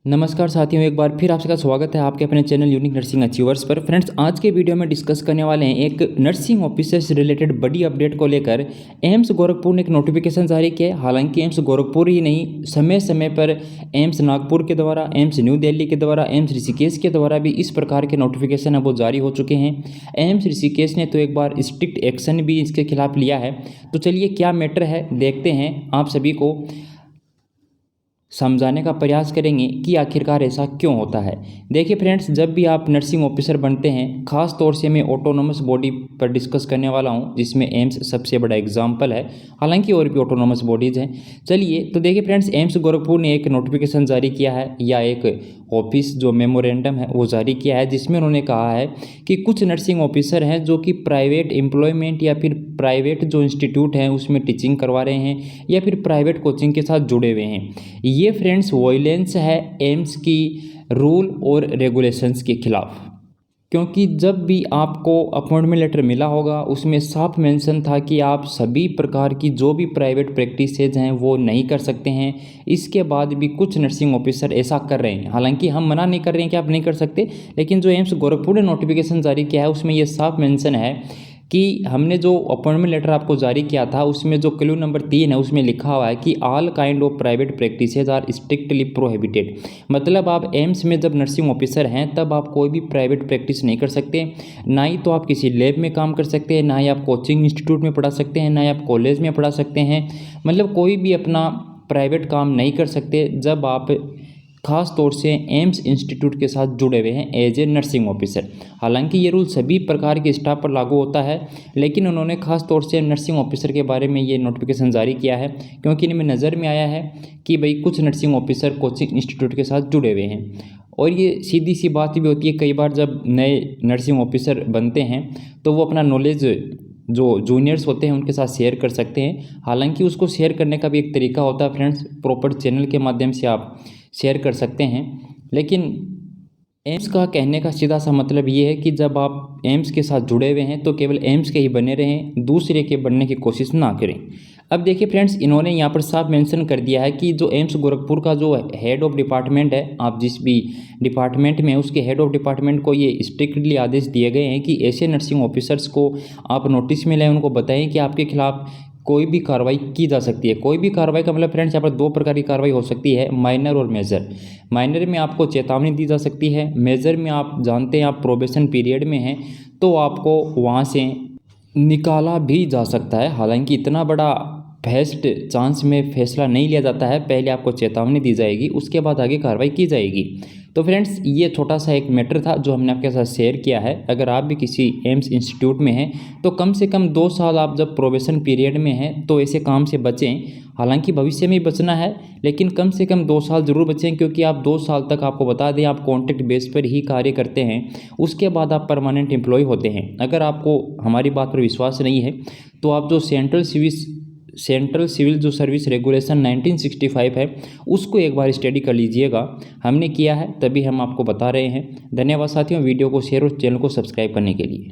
नमस्कार साथियों, एक बार फिर आपका स्वागत है आपके अपने चैनल यूनिक नर्सिंग अचीवर्स पर। फ्रेंड्स, आज के वीडियो में डिस्कस करने वाले हैं एक नर्सिंग ऑफिसर से रिलेटेड बड़ी अपडेट को लेकर। एम्स गोरखपुर ने एक नोटिफिकेशन जारी किया है। हालांकि एम्स गोरखपुर ही नहीं, समय समय पर एम्स नागपुर के द्वारा, एम्स न्यू दिल्ली के द्वारा, एम्स ऋषिकेश के द्वारा भी इस प्रकार के नोटिफिकेशन है वो जारी हो चुके हैं। एम्स ऋषिकेश ने तो एक बार स्ट्रिक्ट एक्शन भी इसके खिलाफ लिया है। तो चलिए क्या मैटर है देखते हैं, आप सभी को समझाने का प्रयास करेंगे कि आखिरकार ऐसा क्यों होता है। देखिए फ्रेंड्स, जब भी आप नर्सिंग ऑफिसर बनते हैं, खास तौर से मैं ऑटोनोमस बॉडी पर डिस्कस करने वाला हूं, जिसमें एम्स सबसे बड़ा एग्जाम्पल है। हालांकि और भी ऑटोनोमस बॉडीज़ हैं। चलिए तो देखिए फ्रेंड्स, एम्स गोरखपुर ने एक नोटिफिकेशन जारी किया है, या एक ऑफिस जो मेमोरेंडम है वो जारी किया है, जिसमें उन्होंने कहा है कि कुछ नर्सिंग ऑफिसर हैं जो कि प्राइवेट एम्प्लॉयमेंट या फिर प्राइवेट जो इंस्टीट्यूट हैं उसमें टीचिंग करवा रहे हैं, या फिर प्राइवेट कोचिंग के साथ जुड़े हुए हैं। ये फ्रेंड्स वॉयलेंस है एम्स की रूल और रेगुलेशंस के खिलाफ। क्योंकि जब भी आपको अपॉइंटमेंट लेटर मिला होगा उसमें साफ मेंशन था कि आप सभी प्रकार की जो भी प्राइवेट प्रैक्टिसेज हैं वो नहीं कर सकते हैं। इसके बाद भी कुछ नर्सिंग ऑफिसर ऐसा कर रहे हैं। हालांकि हम मना नहीं कर रहे हैं कि आप नहीं कर सकते, लेकिन जो एम्स गोरखपुर ने नोटिफिकेशन जारी किया है उसमें ये साफ मेंशन है कि हमने जो अपॉइंटमेंट लेटर आपको जारी किया था उसमें जो क्लू नंबर 3 है उसमें लिखा हुआ है कि all kind of private practices are strictly prohibited. मतलब आप एम्स में जब नर्सिंग ऑफिसर हैं तब आप कोई भी प्राइवेट प्रैक्टिस नहीं कर सकते। ना ही तो आप किसी लैब में काम कर सकते हैं, ना ही आप कोचिंग इंस्टीट्यूट में पढ़ा सकते हैं, ना ही आप कॉलेज में पढ़ा सकते हैं। मतलब कोई भी अपना प्राइवेट काम नहीं कर सकते जब आप खास तौर से एम्स इंस्टीट्यूट के साथ जुड़े हुए हैं एज ए नर्सिंग ऑफिसर। हालांकि ये रूल सभी प्रकार के स्टाफ पर लागू होता है, लेकिन उन्होंने खास तौर से नर्सिंग ऑफिसर के बारे में ये नोटिफिकेशन जारी किया है क्योंकि इनमें नज़र में आया है कि भाई कुछ नर्सिंग ऑफिसर कोचिंग इंस्टीट्यूट के साथ जुड़े हुए हैं। और ये सीधी सी बात भी होती है, कई बार जब नए नर्सिंग ऑफिसर बनते हैं तो वो अपना नॉलेज जो जूनियर्स होते हैं उनके साथ शेयर कर सकते हैं। हालांकि उसको शेयर करने का भी एक तरीका होता है फ्रेंड्स, प्रॉपर चैनल के माध्यम से आप शेयर कर सकते हैं। लेकिन एम्स का कहने का सीधा सा मतलब ये है कि जब आप एम्स के साथ जुड़े हुए हैं तो केवल एम्स के ही बने रहें, दूसरे के बनने की कोशिश ना करें। अब देखिए फ्रेंड्स, इन्होंने यहाँ पर साफ मेंशन कर दिया है कि जो एम्स गोरखपुर का जो हेड ऑफ डिपार्टमेंट है, आप जिस भी डिपार्टमेंट में उसके हेड ऑफ डिपार्टमेंट को ये स्ट्रिक्टली आदेश दिए गए हैं कि ऐसे नर्सिंग ऑफिसर्स को आप नोटिस में लें, उनको बताएं कि आपके खिलाफ कोई भी कार्रवाई की जा सकती है। कोई भी कार्रवाई का मतलब फ्रेंड्स यहाँ पर दो प्रकार की कार्रवाई हो सकती है, माइनर और मेजर। माइनर में आपको चेतावनी दी जा सकती है, मेजर में आप जानते हैं आप प्रोबेशन पीरियड में हैं तो आपको वहाँ से निकाला भी जा सकता है। हालांकि इतना बड़ा फर्स्ट चांस में फैसला नहीं लिया जाता है, पहले आपको चेतावनी दी जाएगी, उसके बाद आगे कार्रवाई की जाएगी। तो फ्रेंड्स, ये छोटा सा एक मैटर था जो हमने आपके साथ शेयर किया है। अगर आप भी किसी एम्स इंस्टीट्यूट में हैं तो कम से कम 2 साल आप जब प्रोबेशन पीरियड में हैं तो ऐसे काम से बचें। हालांकि भविष्य में बचना है, लेकिन कम से कम 2 साल ज़रूर बचें, क्योंकि आप 2 साल तक, आपको बता दें, आप कॉन्ट्रैक्ट बेस पर ही कार्य करते हैं, उसके बाद आप परमानेंट एम्प्लॉय होते हैं। अगर आपको हमारी बात पर विश्वास नहीं है तो आप जो सेंट्रल सिविल जो सर्विस रेगुलेशन 1965 है उसको एक बार स्टडी कर लीजिएगा। हमने किया है तभी हम आपको बता रहे हैं। धन्यवाद साथियों, वीडियो को शेयर और चैनल को सब्सक्राइब करने के लिए।